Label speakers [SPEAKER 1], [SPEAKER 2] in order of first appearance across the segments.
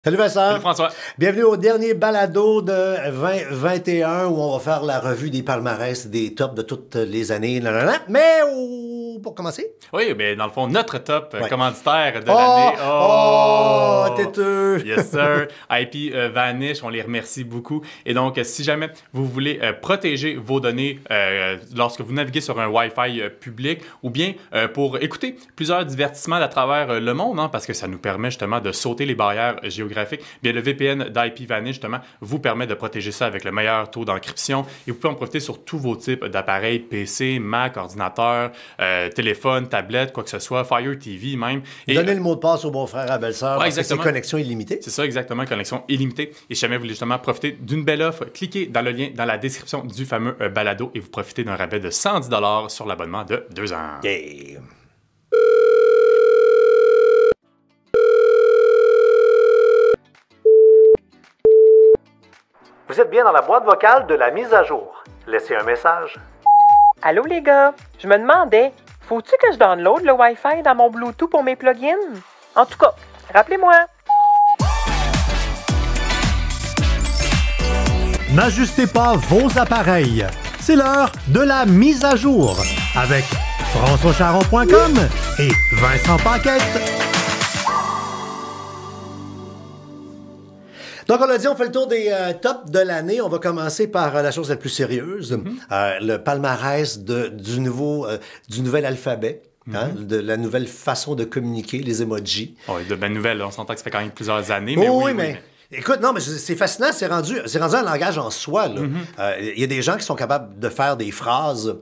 [SPEAKER 1] Salut Vincent.
[SPEAKER 2] Salut François.
[SPEAKER 1] Bienvenue au dernier balado de 2021 où on va faire la revue des palmarès, des tops de toutes les années. Mais pour commencer.
[SPEAKER 2] Oui, mais dans le fond, notre top commanditaire de
[SPEAKER 1] l'année.
[SPEAKER 2] Oh,
[SPEAKER 1] têteux!
[SPEAKER 2] Yes, sir. IP Vanish, on les remercie beaucoup. Et donc, si jamais vous voulez protéger vos données lorsque vous naviguez sur un Wi-Fi public ou bien pour écouter plusieurs divertissements à travers le monde, hein, parce que ça nous permet justement de sauter les barrières géographiques, bien le VPN d'IP Vanish, justement, vous permet de protéger ça avec le meilleur taux d'encryption et vous pouvez en profiter sur tous vos types d'appareils, PC, Mac, ordinateur, téléphone, tablette, quoi que ce soit, Fire TV même.
[SPEAKER 1] Et donnez le mot de passe au beau-frère, à la belle-sœur, parce que c'est connexion illimitée.
[SPEAKER 2] C'est ça, exactement, connexion illimitée. Et si jamais vous voulez justement profiter d'une belle offre, cliquez dans le lien dans la description du fameux balado et vous profitez d'un rabais de 110 $ sur l'abonnement de 2 ans.
[SPEAKER 1] Yeah. Vous êtes bien dans la boîte vocale de la mise à jour. Laissez un message.
[SPEAKER 3] Allô les gars, je me demandais, faut-tu que je download le Wi-Fi dans mon Bluetooth pour mes plugins? En tout cas, rappelez-moi.
[SPEAKER 1] N'ajustez pas vos appareils. C'est l'heure de la mise à jour avec françoischaron.com et Vincent Paquette. Donc, on l'a dit, on fait le tour des tops de l'année. On va commencer par la chose la plus sérieuse, le palmarès du nouvel alphabet. Hein, de la nouvelle façon de communiquer, les emojis.
[SPEAKER 2] Oui, de belles nouvelles. On s'entend que ça fait quand même plusieurs années.
[SPEAKER 1] Mais
[SPEAKER 2] oui,
[SPEAKER 1] mais... Écoute, non, mais c'est fascinant, c'est rendu un langage en soi. Il y a des gens qui sont capables de faire des phrases.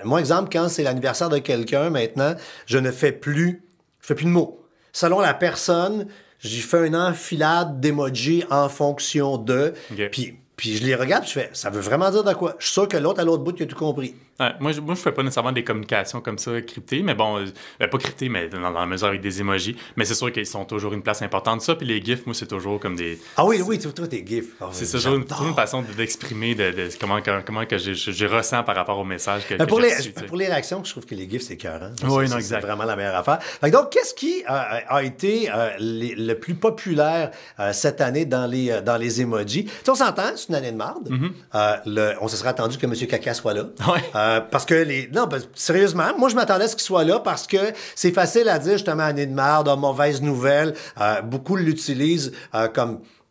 [SPEAKER 1] Moi, exemple, quand c'est l'anniversaire de quelqu'un, maintenant, je fais plus de mots. Selon la personne, j'ai fait une enfilade d'emojis en fonction de... Okay. Puis je les regarde, je fais, ça veut vraiment dire de quoi? Je suis sûr que l'autre, à l'autre bout, il a tout compris.
[SPEAKER 2] Ouais, moi, je fais pas nécessairement des communications comme ça cryptées, mais bon, pas cryptées, mais dans la mesure avec des emojis. Mais c'est sûr qu'ils sont toujours une place importante. Ça, puis les GIFs, moi, c'est toujours comme des...
[SPEAKER 1] Ah oui, toi, tes GIFs. Oh,
[SPEAKER 2] c'est toujours une façon d'exprimer comment que je ressens par rapport au message que
[SPEAKER 1] pour
[SPEAKER 2] j'ai reçu.
[SPEAKER 1] Pour les réactions, je trouve que les GIFs, c'est écœurant.
[SPEAKER 2] Oui, non, exact.
[SPEAKER 1] C'est vraiment la meilleure affaire. Donc, qu'est-ce qui a été le plus populaire cette année dans les emojis? Si on s'entend, c'est une année de marde. On se serait attendu que M. Caca soit là.
[SPEAKER 2] Ouais.
[SPEAKER 1] Parce que sérieusement, moi je m'attendais à ce qu'il soit là parce que c'est facile à dire justement année de merde, mauvaise nouvelle. Beaucoup l'utilisent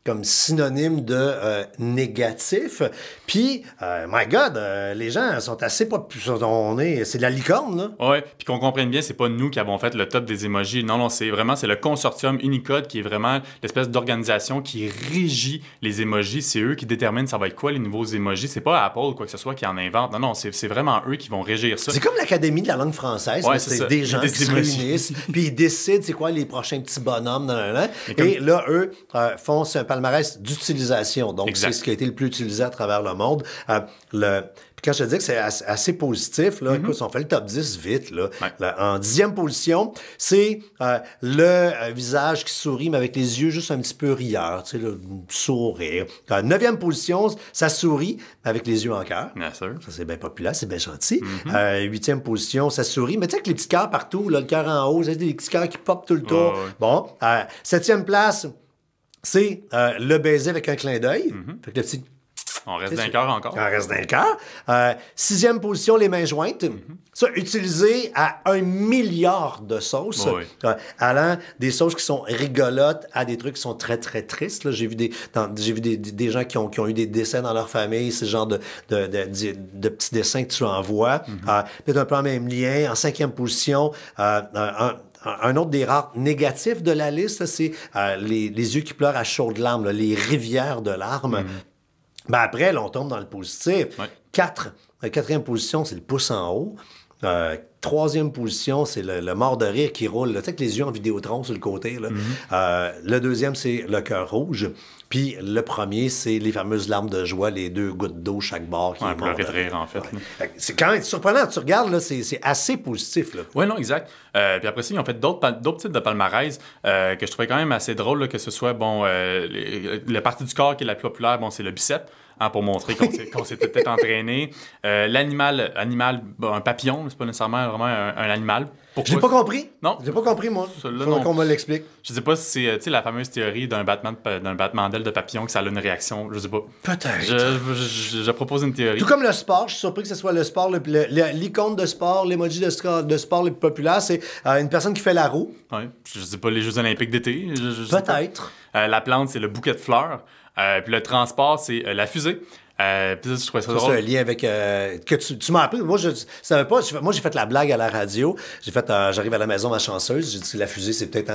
[SPEAKER 1] comme synonyme de négatif. Puis, my God, les gens sont assez c'est de la licorne, là.
[SPEAKER 2] Oui, puis qu'on comprenne bien, c'est pas nous qui avons fait le top des emojis. Non, c'est le consortium Unicode qui est vraiment l'espèce d'organisation qui régit les emojis. C'est eux qui déterminent ça va être quoi les nouveaux emojis. C'est pas Apple ou quoi que ce soit qui en invente. Non, c'est vraiment eux qui vont régir ça.
[SPEAKER 1] C'est comme l'Académie de la langue française.
[SPEAKER 2] Ouais,
[SPEAKER 1] c'est des gens qui se réunissent, puis ils décident c'est quoi les prochains petits bonhommes. Et là, eux font un palmarès d'utilisation. Donc, c'est ce qui a été le plus utilisé à travers le monde. Puis quand je te dis que c'est assez positif, là, écoute, on fait le top 10 vite. Là.
[SPEAKER 2] Ouais.
[SPEAKER 1] En 10e position, c'est le visage qui sourit, mais avec les yeux juste un petit peu rieurs, tu sais, le sourire. 9e position, ça sourit, avec les yeux en cœur.
[SPEAKER 2] Bien sûr.
[SPEAKER 1] Ça, c'est bien populaire, c'est bien gentil. 8e position, ça sourit, mais tu sais, avec les petits cœurs partout, là, le cœur en haut, c'est des petits cœurs qui popent tout le tour.
[SPEAKER 2] Ouais.
[SPEAKER 1] Bon, 7e place, c'est le baiser avec un clin d'œil. Fait que le petit...
[SPEAKER 2] On reste d'un cœur encore.
[SPEAKER 1] On reste d'un cœur. 6e position, les mains jointes. Ça, utilisé à 1 milliard de sauces.
[SPEAKER 2] Oui.
[SPEAKER 1] Allant des sauces qui sont rigolotes à des trucs qui sont très, très tristes. Là. J'ai vu des gens qui ont eu des décès dans leur famille. C'est le genre de petits dessins que tu envoies. Peut-être un peu en même lien. En 5e position, un autre des rares négatifs de la liste, c'est les yeux qui pleurent à chaudes larmes, là, les rivières de larmes. Ben après, là, on tombe dans le positif.
[SPEAKER 2] Ouais.
[SPEAKER 1] 4e position, c'est le pouce en haut. 3e position, c'est le mort de rire qui roule. Tu sais, avec les yeux en Vidéotron sur le côté. Là. Le 2e, c'est le cœur rouge. Puis le premier, c'est les fameuses larmes de joie, les 2 gouttes d'eau chaque bord qui
[SPEAKER 2] pleurer de rire, en fait.
[SPEAKER 1] Ouais. C'est quand même surprenant. Tu regardes, là, c'est assez positif.
[SPEAKER 2] Oui, non, exact. Puis après ça, ils ont fait d'autres types de palmarès que je trouvais quand même assez drôle, là, que ce soit, la partie du corps qui est la plus populaire, c'est le bicep. Hein, pour montrer qu'on s'était peut-être entraîné. L'animal, un papillon, c'est pas nécessairement vraiment un animal. Pourquoi?
[SPEAKER 1] Je l'ai pas compris.
[SPEAKER 2] Non.
[SPEAKER 1] Je l'ai pas compris, moi.
[SPEAKER 2] Celui-là,
[SPEAKER 1] Faudrait
[SPEAKER 2] non.
[SPEAKER 1] qu'on me l'explique.
[SPEAKER 2] Je sais pas si c'est la fameuse théorie d'un battement d'aile de papillon que ça a une réaction. Je sais pas.
[SPEAKER 1] Peut-être.
[SPEAKER 2] Je propose une théorie.
[SPEAKER 1] Tout comme le sport, je suis surpris que ce soit le sport, l'icône de sport, l'emoji de sport le plus populaire, c'est une personne qui fait la roue.
[SPEAKER 2] Ouais. Je sais pas, les Jeux olympiques d'été. Je sais pas.
[SPEAKER 1] Peut-être.
[SPEAKER 2] La plante, c'est le bouquet de fleurs. Puis le transport, c'est la fusée. Puis ça, je trouvais ça
[SPEAKER 1] C'est
[SPEAKER 2] drôle.
[SPEAKER 1] un lien avec que tu m'as appris. Moi, je savais pas. Moi, j'ai fait la blague à la radio. J'arrive à la maison, ma chanceuse. J'ai dit la fusée, c'est peut-être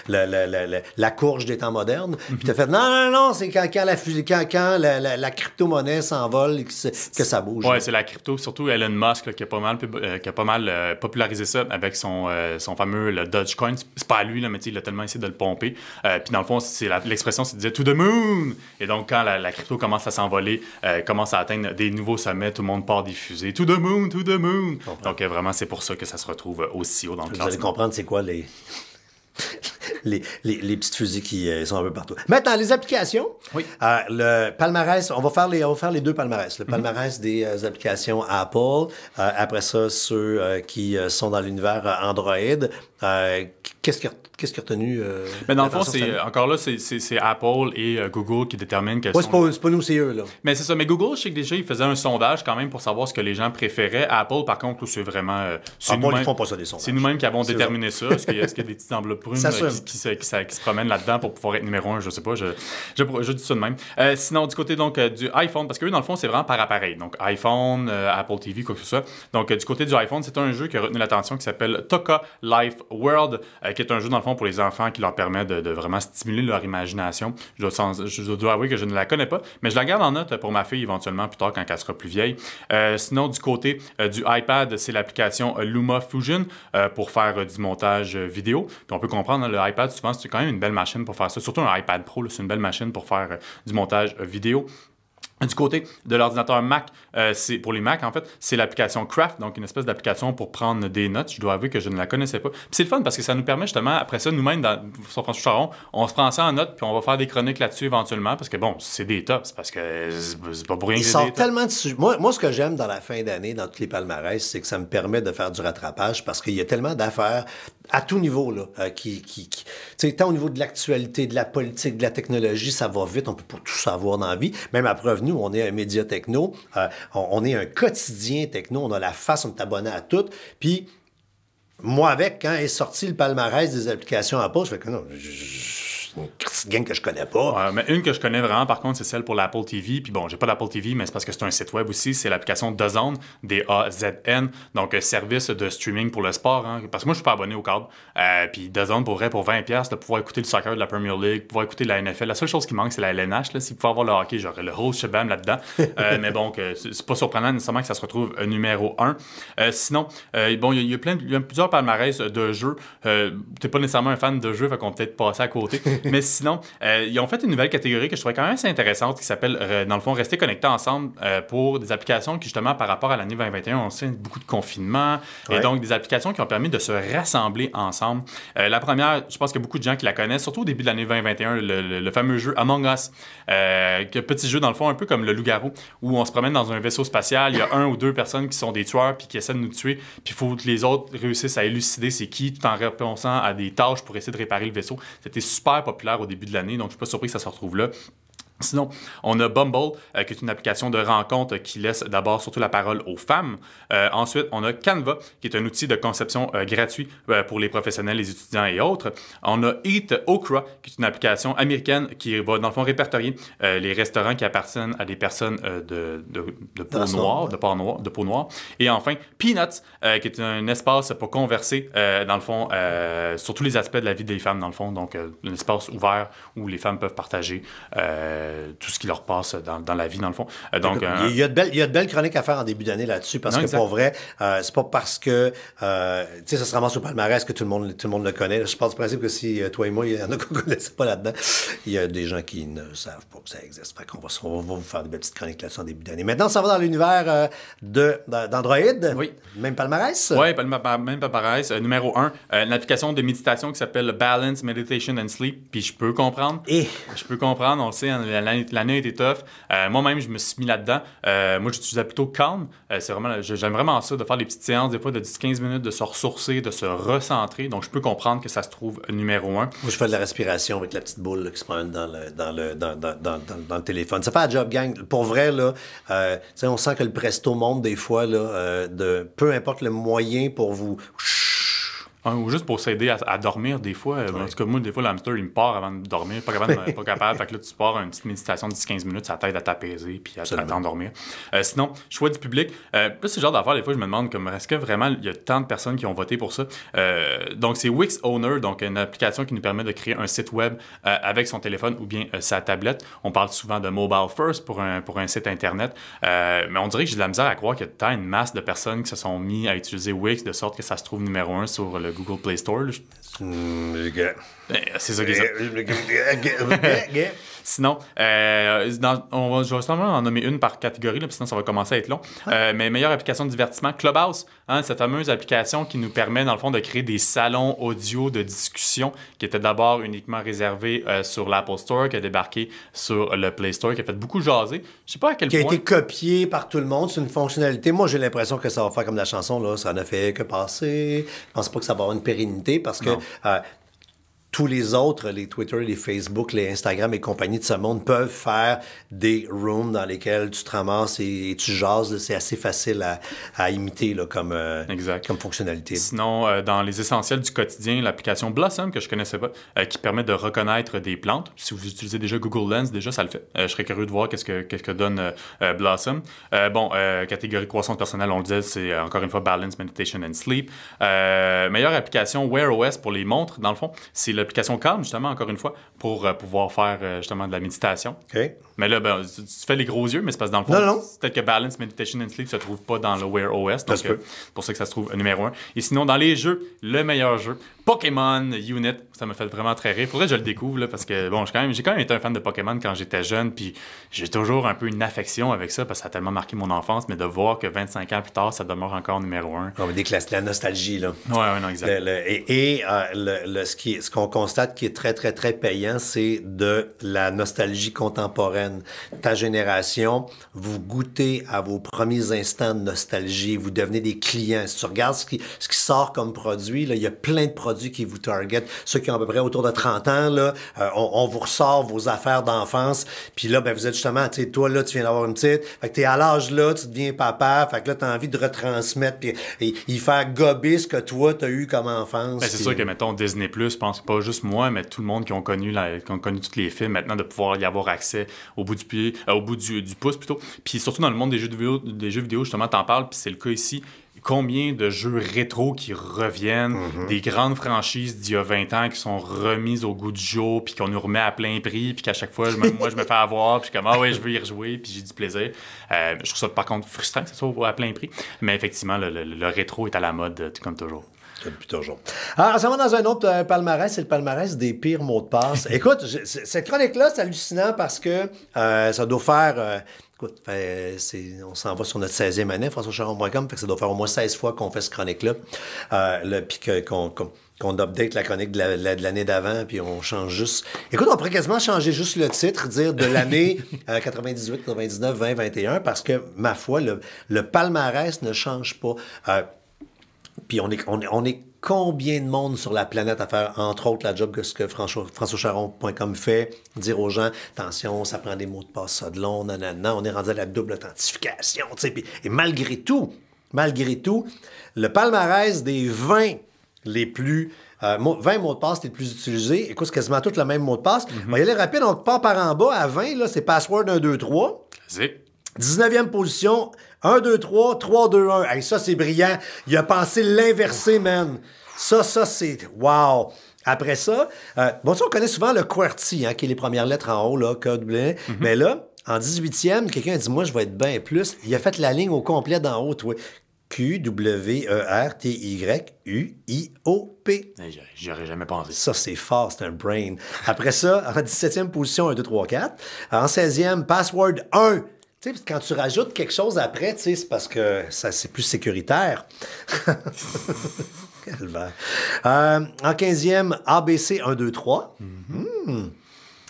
[SPEAKER 1] la courge des temps modernes. Puis t'as fait non, c'est quand la fusée, quand la crypto-monnaie s'envole et que ça bouge.
[SPEAKER 2] Ouais, c'est la crypto, surtout Elon Musk là, qui a pas mal popularisé ça avec son fameux le Dogecoin. C'est pas à lui, là, mais il a tellement essayé de le pomper. Puis dans le fond, l'expression, c'est de dire to the moon. Et donc, quand la crypto commence à s'envoler, commence à atteindre des nouveaux sommets, tout le monde part des fusées. To the moon, to the moon. Donc, vraiment, c'est pour ça que ça se retrouve aussi haut dans le
[SPEAKER 1] Vous allez
[SPEAKER 2] classement.
[SPEAKER 1] comprendre c'est quoi les petites fusées qui sont un peu partout. Maintenant, les applications.
[SPEAKER 2] Oui.
[SPEAKER 1] Le palmarès, on va faire les deux palmarès. Le palmarès des applications Apple. Après ça, ceux qui sont dans l'univers Android. Qu'est-ce qui a retenu?
[SPEAKER 2] Mais dans le fond,
[SPEAKER 1] l'attention cette année?
[SPEAKER 2] encore là, c'est Apple et Google qui déterminent quels
[SPEAKER 1] Ouais,
[SPEAKER 2] sont...
[SPEAKER 1] c'est pas nous, c'est eux, là.
[SPEAKER 2] Mais c'est ça. Mais Google, je sais que déjà, ils faisaient un sondage quand même pour savoir ce que les gens préféraient. Apple, par contre, c'est vraiment... c'est
[SPEAKER 1] Apple, ils font pas ça, des sondages.
[SPEAKER 2] C'est nous-mêmes qui avons
[SPEAKER 1] C'est
[SPEAKER 2] déterminé ça. Est-ce qu'il y a des petites enveloppes brunes
[SPEAKER 1] Ça se-
[SPEAKER 2] qui se promènent là-dedans pour pouvoir être numéro 1? Je sais pas. Je dis ça de même. Sinon, du côté donc du iPhone, parce que eux, dans le fond, c'est vraiment par appareil. Donc, iPhone, Apple TV, quoi que ce soit. Donc, du côté du iPhone, c'est un jeu qui a retenu l'attention qui s'appelle Toca Life World, qui est un jeu, dans le fond, pour les enfants qui leur permet de vraiment stimuler leur imagination. Je dois avouer que je ne la connais pas, mais je la garde en note pour ma fille éventuellement plus tard quand elle sera plus vieille. Sinon, du côté du iPad, c'est l'application Luma Fusion pour faire du montage vidéo. Puis on peut comprendre, hein, le iPad, souvent, c'est quand même une belle machine pour faire ça. Surtout un iPad Pro, là, c'est une belle machine pour faire du montage vidéo. Du côté de l'ordinateur Mac, c'est pour les Mac, en fait, c'est l'application Craft, donc une espèce d'application pour prendre des notes. Je dois avouer que je ne la connaissais pas. Puis c'est le fun parce que ça nous permet justement, après ça, nous-mêmes, sur François Charon, on se prend ça en note, puis on va faire des chroniques là-dessus éventuellement, parce que bon, c'est des tops, parce que c'est pas pour rien que
[SPEAKER 1] Il
[SPEAKER 2] c'est
[SPEAKER 1] sort
[SPEAKER 2] des tops.
[SPEAKER 1] tellement de sujets. Moi, ce que j'aime dans la fin d'année, dans tous les palmarès, c'est que ça me permet de faire du rattrapage parce qu'il y a tellement d'affaires à tout niveau, là, tu sais, tant au niveau de l'actualité, de la politique, de la technologie, ça va vite, on peut pas tout savoir dans la vie. Même à preuve, nous, on est un média techno, on est un quotidien techno, on a la face, on est abonné à tout. Puis, moi, avec, quand est sorti le palmarès des applications Apple, je fais que non, une petite gang que je connais pas.
[SPEAKER 2] Mais une que je connais vraiment, par contre, c'est celle pour l'Apple TV. Puis bon, j'ai pas d'Apple TV, mais c'est parce que c'est un site web aussi. C'est l'application DAZN, D-A-Z-N. Donc, service de streaming pour le sport. Hein, parce que moi, je suis pas abonné au câble. Puis DAZN, pour 20$, de pouvoir écouter le soccer de la Premier League, pouvoir écouter la NFL. La seule chose qui manque, c'est la LNH. Là. S'il pouvait avoir le hockey, j'aurais le whole shebang là-dedans. Mais bon, c'est pas surprenant nécessairement que ça se retrouve numéro 1. Sinon, bon, il y a plusieurs palmarès de jeux. T'es pas nécessairement un fan de jeux, fait qu'on peut peut-être passer à côté. Mais sinon, ils ont fait une nouvelle catégorie que je trouvais quand même assez intéressante qui s'appelle, dans le fond, Rester connectés ensemble pour des applications qui, justement, par rapport à l'année 2021, on sait beaucoup de confinement. Ouais. Et donc, des applications qui ont permis de se rassembler ensemble. La première, je pense qu'il y a beaucoup de gens qui la connaissent, surtout au début de l'année 2021, le fameux jeu Among Us. Petit jeu, dans le fond, un peu comme le Loup-garou, où on se promène dans un vaisseau spatial. Il y a 1 ou 2 personnes qui sont des tueurs puis qui essaient de nous tuer. Puis il faut que les autres réussissent à élucider c'est qui, tout en répondant à des tâches pour essayer de réparer le vaisseau. C'était super populaire au début de l'année, donc je ne suis pas surpris que ça se retrouve là. Sinon, on a Bumble, qui est une application de rencontre qui laisse d'abord surtout la parole aux femmes. Ensuite, on a Canva, qui est un outil de conception gratuit pour les professionnels, les étudiants et autres. On a Eat Okra, qui est une application américaine qui va, dans le fond, répertorier les restaurants qui appartiennent à des personnes de peau noire. Et enfin, Peanuts, qui est un espace pour converser, dans le fond, sur tous les aspects de la vie des femmes, dans le fond. Donc, un espace ouvert où les femmes peuvent partager tout ce qui leur passe dans la vie, dans le fond. Donc,
[SPEAKER 1] il y a de belles chroniques à faire en début d'année là-dessus, parce que pour vrai, c'est pas parce que tu sais, ça se ramasse au palmarès que tout le monde le connaît. Je pense du principe que si toi et moi, il y en a qu'on ne connaissait pas là-dedans, il y a des gens qui ne savent pas que ça existe. Fait qu'on va vous faire des belles petites chroniques là-dessus en début d'année. Maintenant, ça va dans l'univers d'Android.
[SPEAKER 2] Oui.
[SPEAKER 1] Même palmarès?
[SPEAKER 2] Oui, même palmarès. Numéro 1, une application de méditation qui s'appelle Balance, Meditation and Sleep. Puis je peux comprendre. Je peux comprendre, on le sait, l'année a été tough. Moi-même, je me suis mis là-dedans. Moi, j'utilisais plutôt Calm. J'aime vraiment ça, de faire des petites séances, des fois de 10-15 minutes, de se ressourcer, de se recentrer. Donc, je peux comprendre que ça se trouve numéro 1.
[SPEAKER 1] Moi, je fais de la respiration avec la petite boule là, qui se promène dans le téléphone. Ça fait un job, gang. Pour vrai, là, on sent que le presto monte des fois, là, peu importe le moyen pour vous...
[SPEAKER 2] Ou juste pour s'aider à dormir des fois. En tout cas, moi, des fois, le hamster, il me part avant de dormir. Pas capable. Fait que là, tu pars une petite méditation de 10-15 minutes, ça t'aide à t'apaiser puis à t'endormir. Sinon, choix du public. Là, c'est le genre d'affaire, des fois, je me demande, est-ce que vraiment, il y a tant de personnes qui ont voté pour ça? Donc, c'est Wix Owner, donc une application qui nous permet de créer un site web avec son téléphone ou bien sa tablette. On parle souvent de mobile first pour un site Internet. Mais on dirait que j'ai de la misère à croire qu'il y a tant une masse de personnes qui se sont mis à utiliser Wix de sorte que ça se trouve numéro 1 sur le Google Play Store. C'est ça qui est ça. Sinon, je vais simplement en nommer une par catégorie, là, sinon ça va commencer à être long. Mais meilleure application de divertissement, Clubhouse, cette fameuse application qui nous permet, dans le fond, de créer des salons audio de discussion qui étaient d'abord uniquement réservés sur l'Apple Store, qui a débarqué sur le Play Store, qui a fait beaucoup jaser. Je sais pas à quel point...
[SPEAKER 1] Qui a été copié par tout le monde. C'est une fonctionnalité. Moi, j'ai l'impression que ça va faire comme la chanson, là. Ça n'a fait que passer. Je pense pas que ça va avoir une pérennité parce que... tous les autres, les Twitter, les Facebook, les Instagram et compagnie de ce monde peuvent faire des rooms dans lesquels tu te ramasses et tu jases. C'est assez facile à imiter là, comme fonctionnalité.
[SPEAKER 2] Sinon, dans les essentiels du quotidien, l'application Blossom, que je connaissais pas, qui permet de reconnaître des plantes. Si vous utilisez déjà Google Lens, déjà, ça le fait. Je serais curieux de voir qu'est-ce que donne Blossom. Catégorie croissance personnelle, on le disait, c'est encore une fois Balance, Meditation and Sleep. Meilleure application Wear OS pour les montres, dans le fond, c'est l'application Calm, justement, encore une fois, pour pouvoir faire justement de la méditation.
[SPEAKER 1] Okay.
[SPEAKER 2] Mais là, tu fais les gros yeux, mais c'est parce que dans le fond, c'est peut-être que Balance, Meditation and Sleep ne se trouve pas dans le Wear OS. Donc, c'est pour ça que ça se trouve numéro 1. Et sinon, dans les jeux, le meilleur jeu, Pokémon Unit, ça m'a fait vraiment très rire. Faudrait que je le découvre, là, parce que, bon, j'ai quand même été un fan de Pokémon quand j'étais jeune, puis j'ai toujours un peu une affection avec ça, parce que ça a tellement marqué mon enfance, mais de voir que 25 ans plus tard, ça demeure encore numéro 1.
[SPEAKER 1] On va dire que la nostalgie, là.
[SPEAKER 2] Ouais, non, exact.
[SPEAKER 1] Ce qu'on constate qui est très, très, très payant, c'est de la nostalgie contemporaine. Ta génération, vous goûtez à vos premiers instants de nostalgie, vous devenez des clients. Si tu regardes ce qui sort comme produit, là, il y a plein de produits qui vous targetent. Ceux qui ont à peu près autour de 30 ans, là, on vous ressort vos affaires d'enfance. Puis là, vous êtes justement, tu sais, toi, là, tu viens d'avoir une petite. Fait que t'es à l'âge là, tu deviens papa. Fait que là, t'as envie de retransmettre puis y faire gober ce que toi, t'as eu comme enfance.
[SPEAKER 2] C'est sûr que, mettons, Disney+, je pense que pas juste moi, mais tout le monde qui ont connu tous les films, maintenant, de pouvoir y avoir accès au bout du pouce, plutôt. Puis surtout dans le monde des jeux vidéo, justement, t'en parles, puis c'est le cas ici. Combien de jeux rétro qui reviennent, des grandes franchises d'il y a 20 ans qui sont remises au goût du jour, puis qu'on nous remet à plein prix, puis qu'à chaque fois, moi, je me fais avoir, puis je suis comme, je veux y rejouer, puis j'ai du plaisir. Je trouve ça, par contre, frustrant que ça soit à plein prix. Mais effectivement, le rétro est à la mode, comme toujours.
[SPEAKER 1] Depuis toujours. Alors, ça va dans un autre palmarès, c'est le palmarès des pires mots de passe. Écoute, cette chronique-là, c'est hallucinant parce que ça doit faire... on s'en va sur notre 16e année, françoischaron.com, fait que ça doit faire au moins 16 fois qu'on fait cette chronique-là. Puis qu'on update la chronique de l'année d'avant, puis on change juste... Écoute, on pourrait quasiment changer juste le titre, dire de l'année 98, 99, 20, 21, parce que, ma foi, le palmarès ne change pas. Puis on est combien de monde sur la planète à faire, entre autres, la job que ce que françoischaron.com fait, dire aux gens, attention, ça prend des mots de passe, ça de long, nanana, on est rendu à la double authentification, tu sais. Et malgré tout, le palmarès des 20 les plus... 20 mots de passe les plus utilisés, écoute, c'est quasiment tout le même mot de passe. On va y aller rapide, on part par en bas à 20, là, c'est password 1, 2, 3.
[SPEAKER 2] Classique.
[SPEAKER 1] 19e position, 1, 2, 3, 3, 2, 1. Hey, ça, c'est brillant. Il a pensé l'inverser, man. Ça, c'est... Wow! Après ça, on connaît souvent le QWERTY, qui est les premières lettres en haut, là, K-W. Mais là, en 18e, quelqu'un a dit, moi, je vais être bien plus. Il a fait la ligne au complet d'en haut, toi. QWERTYUIOP.
[SPEAKER 2] J'y aurais jamais pensé.
[SPEAKER 1] Ça, c'est fort, c'est un brain. Après ça, en 17e position, 1, 2, 3, 4. En 16e, password 1. Tu sais, quand tu rajoutes quelque chose après, tu sais, c'est parce que c'est plus sécuritaire. Calvaire. En 15e, ABC 1, 2, 3.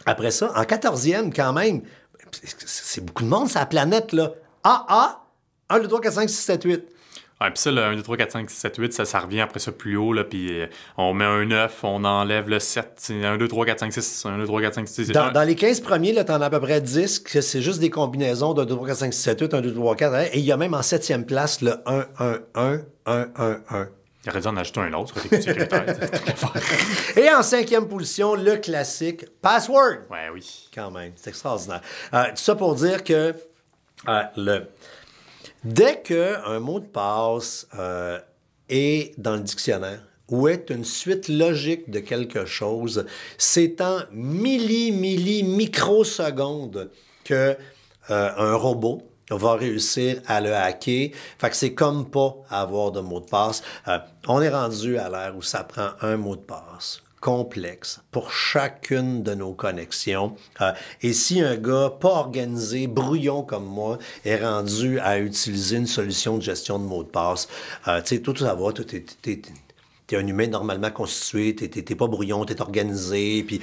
[SPEAKER 1] Après ça, en 14e, quand même, c'est beaucoup de monde sur la planète, là. AA, 1, 2, 3, 4, 5, 6, 7, 8.
[SPEAKER 2] Ouais, puis ça, le 1, 2, 3, 4, 5, 6, 7, 8, ça revient après ça plus haut, là, puis on met un 9, on enlève le 7, c'est 1, 2, 3, 4, 5, 6, 1, 2, 3, 4, 5, 6, 7.
[SPEAKER 1] Dans les 15 premiers, là, t'en as à peu près 10, que c'est juste des combinaisons de 2, 3, 4, 5, 6, 7, 8, 1, 2, 3, 4, hein, et il y a même en 7e place le 1, 1, 1, 1, 1, 1.
[SPEAKER 2] Il aurait dû en ajouter un autre, ça aurait été plus sécuritaire.
[SPEAKER 1] Et en 5e position, le classique Password.
[SPEAKER 2] Ouais, oui.
[SPEAKER 1] Quand même, c'est extraordinaire. Tout ça pour dire que dès qu'un mot de passe est dans le dictionnaire ou est une suite logique de quelque chose, c'est en microsecondes que un robot va réussir à le hacker. Fait que c'est comme pas avoir de mot de passe. On est rendu à l'ère où ça prend un mot de passe complexe pour chacune de nos connexions. Et si un gars pas organisé, brouillon comme moi, est rendu à utiliser une solution de gestion de mots de passe, tu sais, tout ça va, t'es un humain normalement constitué, t'es pas brouillon, t'es organisé, puis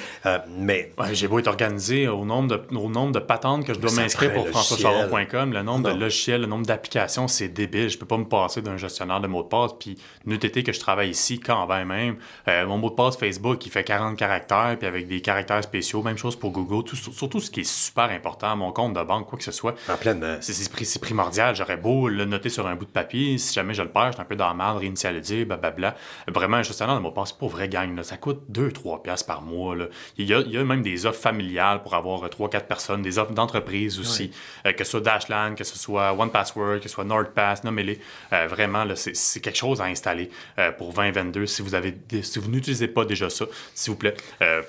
[SPEAKER 1] mais...
[SPEAKER 2] Ouais, j'ai beau être organisé au nombre de patentes que je dois m'inscrire pour françoischaron.com, le nombre de logiciels, le nombre d'applications, c'est débile. Je peux pas me passer d'un gestionnaire de mots de passe, puis n'eût été que je travaille ici, quand même. Mon mot de passe Facebook, il fait 40 caractères, puis avec des caractères spéciaux, même chose pour Google, surtout ce qui est super important, mon compte de banque, quoi que ce soit.
[SPEAKER 1] En pleine...
[SPEAKER 2] C'est primordial. J'aurais beau le noter sur un bout de papier, si jamais je le perds, je suis un peu dans la merde, réinitialiser, blablabla. Vraiment, un gestionnaire de mot de passe, c'est pas vrai gang, là. Ça coûte 2-3 piastres par mois. Là. Il y a même des offres familiales pour avoir 3-4 personnes, des offres d'entreprise aussi, que ce soit Dashland, que ce soit OnePassword, que ce soit NordPass, nommez-les. Vraiment, là, c'est quelque chose à installer pour 2022. Si vous n'utilisez pas déjà ça, s'il vous plaît,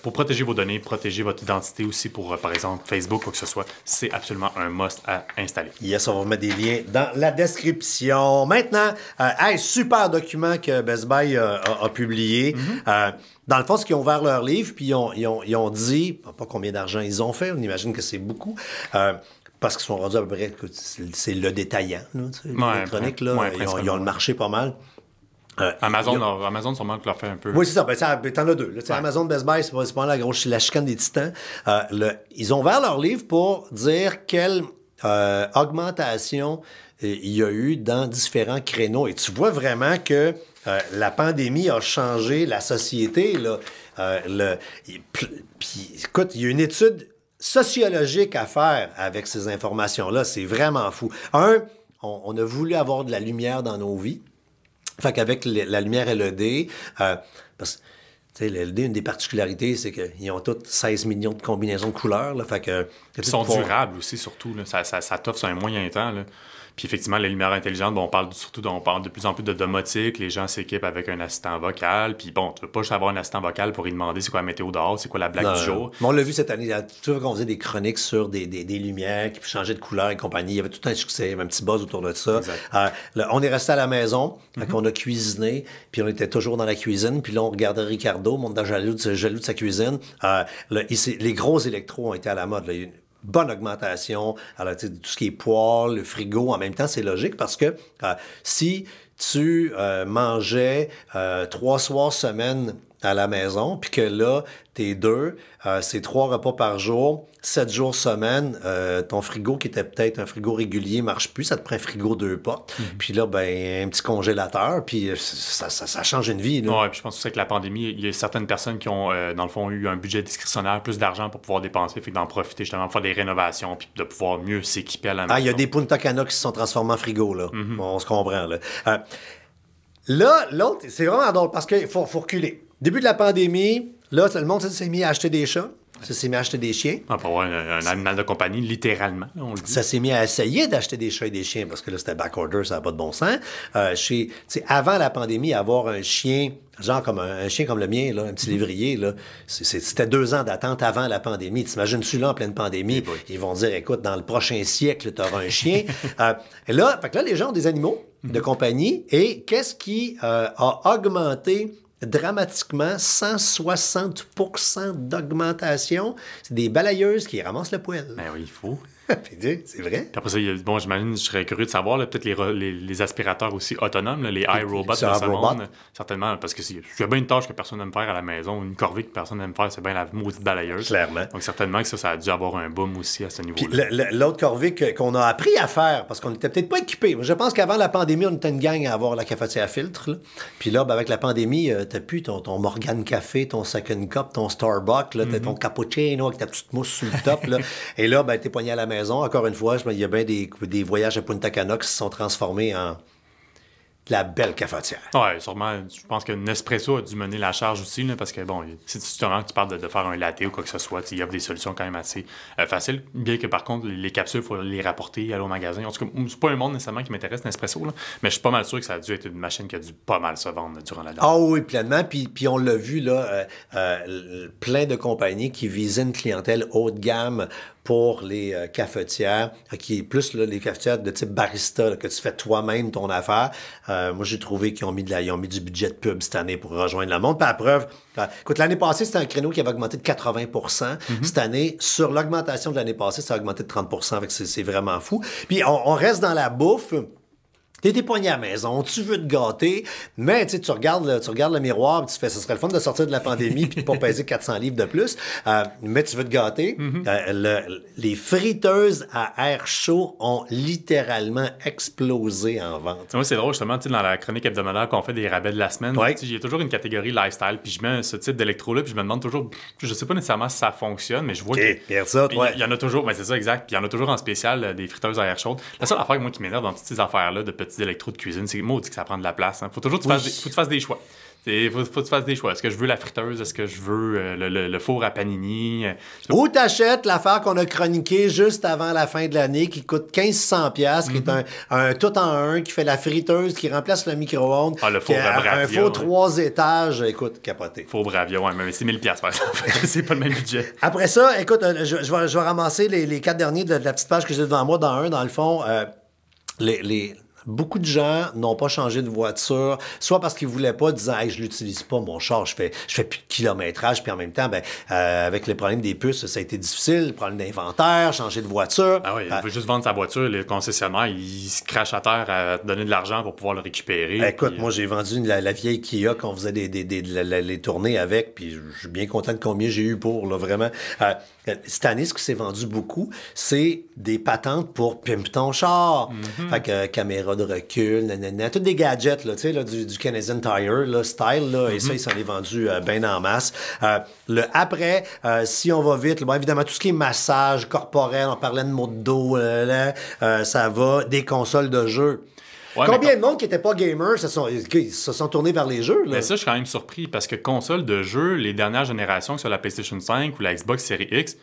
[SPEAKER 2] pour protéger vos données, protéger votre identité aussi pour, par exemple, Facebook, quoi que ce soit, c'est absolument un must à installer.
[SPEAKER 1] Yes, on va vous mettre des liens dans la description. Maintenant, super document que Best Buy a publié. Dans le fond, c'est qu'ils ont ouvert leur livre, puis ils ont dit, pas combien d'argent ils ont fait, on imagine que c'est beaucoup, parce qu'ils sont rendus à peu près, c'est le détaillant, là, l'électronique, là, ils ont le marché pas mal.
[SPEAKER 2] Amazon, sûrement, que leur fait un peu.
[SPEAKER 1] Oui, c'est ça. T'en as deux. Là, Amazon, Best Buy, c'est pas la chicane des titans. Ils ont ouvert leur livre pour dire quelle augmentation il y a eu dans différents créneaux. Et tu vois vraiment que la pandémie a changé la société. Là. Puis, écoute, il y a une étude sociologique à faire avec ces informations-là. C'est vraiment fou. On a voulu avoir de la lumière dans nos vies. Fait qu'avec la lumière LED, parce que tu sais, LED, une des particularités, c'est qu'ils ont toutes 16 millions de combinaisons de couleurs. Là, fait que,
[SPEAKER 2] ils sont durables aussi, surtout. Là. Ça t'offre sur un moyen temps. Là. Puis effectivement, la lumière intelligente, on parle de plus en plus de domotique. Les gens s'équipent avec un assistant vocal. Puis bon, tu veux pas juste avoir un assistant vocal pour lui demander c'est quoi la météo dehors, c'est quoi la blague du jour.
[SPEAKER 1] Mais on l'a vu cette année. Tu vois qu'on faisait des chroniques sur des lumières qui changeaient de couleur et compagnie. Il y avait tout un succès, il y avait un petit buzz autour de ça. On est resté à la maison, on a cuisiné, puis on était toujours dans la cuisine. Puis là, on regardait Ricardo, mon jaloux de sa cuisine. Les gros électros ont été à la mode. Là. Bonne augmentation. Alors, tout ce qui est poêle, le frigo, en même temps, c'est logique parce que si tu mangeais 3 soirs semaine à la maison, puis que là, t'es 2, c'est 3 repas par jour, 7 jours semaine, ton frigo, qui était peut-être un frigo régulier, marche plus, ça te prend un frigo 2 portes, puis là, ben un petit congélateur, puis ça change une vie.
[SPEAKER 2] Oui, puis je pense aussi que la pandémie, il y a certaines personnes qui ont, dans le fond, eu un budget discrétionnaire, plus d'argent pour pouvoir dépenser, fait d'en profiter justement pour faire des rénovations, puis de pouvoir mieux s'équiper à la maison.
[SPEAKER 1] Il y a des Punta Cana qui se sont transformés en frigo, là. On se comprend, là. Là, l'autre, c'est vraiment drôle, parce qu'il faut reculer. Début de la pandémie, là, le monde s'est mis à acheter des chats. Ça s'est mis à acheter des chiens.
[SPEAKER 2] Pour avoir un animal de compagnie, littéralement, on le dit.
[SPEAKER 1] Ça s'est mis à essayer d'acheter des chats et des chiens, parce que là, c'était backorder, ça n'a pas de bon sens. Avant la pandémie, avoir un chien, genre comme un chien comme le mien, là, un petit lévrier, là, c'était 2 ans d'attente avant la pandémie. T'imagines-tu là, en pleine pandémie, ils vont dire, écoute, dans le prochain siècle, tu auras un chien. Fait que là, les gens ont des animaux de compagnie, et qu'est-ce qui a augmenté dramatiquement 160% d'augmentation. C'est des balayeuses qui ramassent le poêle.
[SPEAKER 2] Ben oui, il faut.
[SPEAKER 1] C'est vrai.
[SPEAKER 2] Puis après ça, bon, j'imagine, je serais curieux de savoir, là, peut-être les aspirateurs aussi autonomes, là, les iRobots de ce monde, certainement, parce que s'il y a bien une tâche que personne n'aime faire à la maison, une corvée que personne n'aime faire, c'est bien la maudite balayeuse.
[SPEAKER 1] Clairement.
[SPEAKER 2] Donc certainement que ça a dû avoir un boom aussi à ce niveau-là.
[SPEAKER 1] Puis l'autre corvée qu'on a appris à faire, parce qu'on n'était peut-être pas équipés. Je pense qu'avant la pandémie, on était une gang à avoir la cafetière à filtre. Là. Puis là, ben, avec la pandémie, t'as plus ton Morgan Café, ton Second Cup, ton Starbucks, là, t'as ton cappuccino avec ta petite mousse sur le top. Là. Et là, ben, t'es poigné à la maison. Encore une fois, il y a bien des voyages à Punta Cana qui se sont transformés en la belle cafetière.
[SPEAKER 2] Ouais, sûrement. Je pense que Nespresso a dû mener la charge aussi, là, parce que, bon, si justement tu parles de faire un latte ou quoi que ce soit, il y a des solutions quand même assez faciles. Bien que, par contre, les capsules, il faut les rapporter, aller au magasin. En tout cas, c'est pas un monde nécessairement qui m'intéresse, Nespresso, là, mais je suis pas mal sûr que ça a dû être une machine qui a dû pas mal se vendre durant la dernière.
[SPEAKER 1] Ah oui, pleinement. Puis on l'a vu, là, plein de compagnies qui visaient une clientèle haut de gamme pour les cafetières, qui est plus là, les cafetières de type barista, là, que tu fais toi-même ton affaire. Moi, j'ai trouvé qu'ils ont mis du budget de pub cette année pour rejoindre le monde. Puis à preuve, écoute, l'année passée, c'était un créneau qui avait augmenté de 80%. Cette année, sur l'augmentation de l'année passée, ça a augmenté de 30%. Avec c'est vraiment fou. Puis on reste dans la bouffe. T'es poigné à la maison, tu veux te gâter, mais tu regardes le miroir, tu fais, ce serait le fun de sortir de la pandémie puis de pas peser 400 livres de plus, mais tu veux te gâter. Les friteuses à air chaud ont littéralement explosé en vente.
[SPEAKER 2] Moi, c'est drôle, justement, dans la chronique hebdomadaire qu'on fait des rabais de la semaine, il y a toujours une catégorie lifestyle, puis je mets ce type d'électro-là, puis je me demande toujours, je sais pas nécessairement si ça fonctionne, mais je vois
[SPEAKER 1] il
[SPEAKER 2] y en a toujours, mais c'est ça, exact, puis il y en a toujours en spécial des friteuses à air chaud. La seule affaire moi qui m'énerve dans toutes ces affaires-là de petits électros de cuisine, c'est maudit que ça prend de la place. Hein. Faut toujours que tu fasses des choix. Faut que tu fasses des choix. Est-ce que je veux la friteuse? Est-ce que je veux le four à panini?
[SPEAKER 1] Ou t'achètes l'affaire qu'on a chroniquée juste avant la fin de l'année qui coûte 1500$, qui est un tout en un, qui fait la friteuse, qui remplace le micro-ondes.
[SPEAKER 2] Le four à Bravia.
[SPEAKER 1] Un four 3 étages. Écoute, capoté.
[SPEAKER 2] Four Bravia, ouais, mais c'est 1000$ par exemple. C'est pas le même budget.
[SPEAKER 1] Après ça, écoute, je vais ramasser les 4 derniers de la petite page que j'ai devant moi. Dans le fond, beaucoup de gens n'ont pas changé de voiture, soit parce qu'ils voulaient pas, disant hey, je l'utilise pas mon char, je fais plus de kilométrage, puis en même temps, avec les problèmes des puces, ça a été difficile, problème d'inventaire, changer de voiture.
[SPEAKER 2] Ah oui, il veut juste vendre sa voiture, les concessionnaires, ils se crachent à terre à donner de l'argent pour pouvoir le récupérer.
[SPEAKER 1] Écoute, moi j'ai vendu la vieille Kia qu'on faisait les tournées avec, puis je suis bien content de combien j'ai eu pour, là, vraiment. Cette année, ce qui s'est vendu beaucoup, c'est des patentes pour pimp ton char. Fait que caméra de recul, tous des gadgets, là, tu sais, là, du Canadian Tire, là, style, là, et ça, il s'en est vendu bien en masse. Le après, si on va vite, bon, évidemment, tout ce qui est massage corporel, on parlait de mots de dos, ça va, des consoles de jeux. Ouais, combien de monde qui n'était pas gamer se sont tournés vers les jeux? Là?
[SPEAKER 2] Mais ça, je suis quand même surpris parce que console de jeux, les dernières générations, que ce soit la PlayStation 5 ou la Xbox Series X,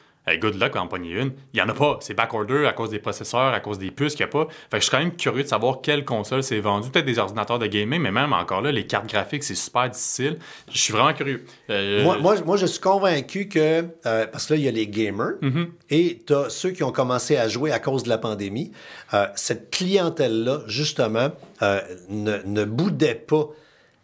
[SPEAKER 2] good luck à en pogner une. Il n'y en a pas. C'est backorder à cause des processeurs, à cause des puces qu'il n'y a pas. Fait que je suis quand même curieux de savoir quelle console s'est vendue. Peut-être des ordinateurs de gaming, mais même encore là, les cartes graphiques, c'est super difficile. Je suis vraiment curieux.
[SPEAKER 1] Moi, je suis convaincu que... parce que là, il y a les gamers et tu as ceux qui ont commencé à jouer à cause de la pandémie. Cette clientèle-là, justement, ne boudait pas